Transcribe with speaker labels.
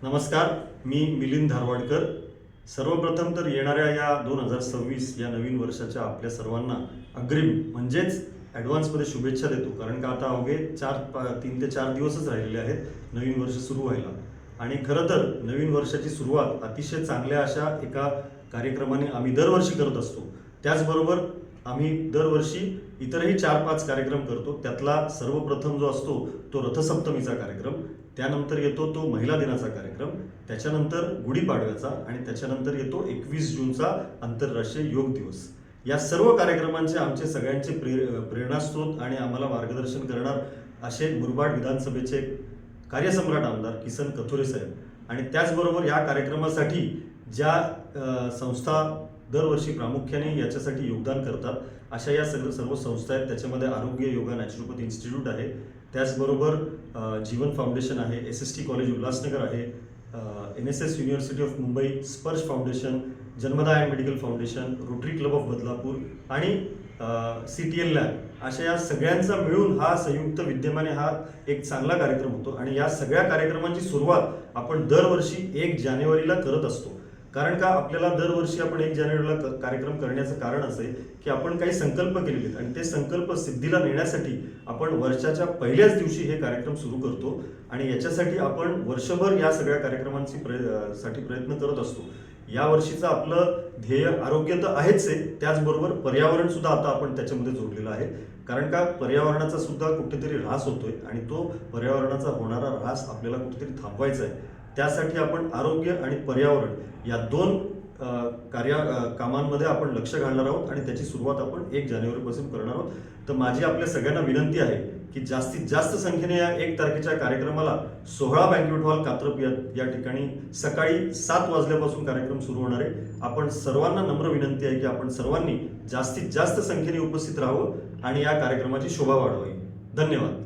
Speaker 1: नमस्कार, मी मिलिंद धारवाडकर। सर्वप्रथम तर येणाऱ्या या 2026 या नवीन वर्षाच्या आपल्या सर्वांना अग्रिम म्हणजेच ॲडव्हान्समध्ये शुभेच्छा देतो। कारण का आता अवघे 3 ते 4 दिवसच राहिलेले आहेत नवीन वर्ष सुरू व्हायला। आणि खरं तर नवीन वर्षाची सुरुवात अतिशय चांगल्या अशा एका कार्यक्रमाने आम्ही दरवर्षी करत असतो। त्याचबरोबर आम्ही दरवर्षी इतरही 4-5 कार्यक्रम करतो। त्यातला सर्वप्रथम जो असतो तो रथसप्तमीचा कार्यक्रम, त्यानंतर येतो तो महिला दिनाचा कार्यक्रम, त्याच्यानंतर गुढीपाडव्याचा आणि त्याच्यानंतर येतो 21 जूनचा आंतरराष्ट्रीय योग दिवस। या सर्व कार्यक्रमांचे आमचे सगळ्यांचे प्रेरणास्रोत आणि आम्हाला मार्गदर्शन करणार असे मुरबाड विधानसभेचे कार्यसम्राट आमदार किसन कथोरे साहेब आणि त्याचबरोबर या कार्यक्रमासाठी ज्या संस्था दरवर्षी प्रामुख्याने याच्यासाठी योगदान करतात अशा या सर्व संस्था आहेत। त्याच्यामध्ये आरोग्य योगा नॅचरोपॅथी इन्स्टिट्यूट आहे, त्याचबरोबर जीवन फाउंडेशन आहे, SST कॉलेज उल्हासनगर आहे, NSS university of Mumbai, Sparsh foundation, Janmada and medical foundation, Rotary Club of Badlapur आणि CTL लॅब अशा या सगळ्यांचा मिळून हा संयुक्त विद्यमाने हा एक चांगला कार्यक्रम होतो। आणि या सगळ्या कार्यक्रमांची सुरुवात आपण दरवर्षी 1 जानेवारीला करत असतो। कारण का आपल्याला दरवर्षी आपण 1 जानेवारीला कार्यक्रम करण्याचं कारण असं आहे की आपण काही संकल्प केलेले आहेत आणि ते संकल्प सिद्धीला नेण्यासाठी आपण वर्षाच्या पहिल्याच दिवशी हे कार्यक्रम सुरू करतो आणि याच्यासाठी आपण वर्षभर या सगळ्या कार्यक्रमांची साठी प्रयत्न करत असतो। या वर्षीचं आपलं ध्येय आरोग्य तर आहेच आहे, त्याचबरोबर पर्यावरण सुद्धा आता आपण त्याच्यामध्ये जोडलेलं आहे। कारण का पर्यावरणाचा सुद्धा कुठेतरी ऱ्हास होतोय आणि तो पर्यावरणाचा होणारा ऱ्हास आपल्याला कुठेतरी थांबवायचा आहे। त्यासाठी आपण आरोग्य आणि पर्यावरण या 2 कामांमध्ये आपण लक्ष घालणार आहोत आणि त्याची सुरुवात आपण 1 जानेवारीपासून करणार आहोत। तर माझी आपल्या सगळ्यांना विनंती आहे की जास्तीत जास्त संख्येने या 1 तारखेच्या कार्यक्रमाला 16 बँक्वेट हॉल कात्रप या ठिकाणी सकाळी 7 वाजल्यापासून कार्यक्रम सुरू होणार आहे। आपण सर्वांना नम्र विनंती आहे की आपण सर्वांनी जास्तीत जास्त संख्येने उपस्थित राहावं आणि या कार्यक्रमाची शोभा वाढवावी। धन्यवाद।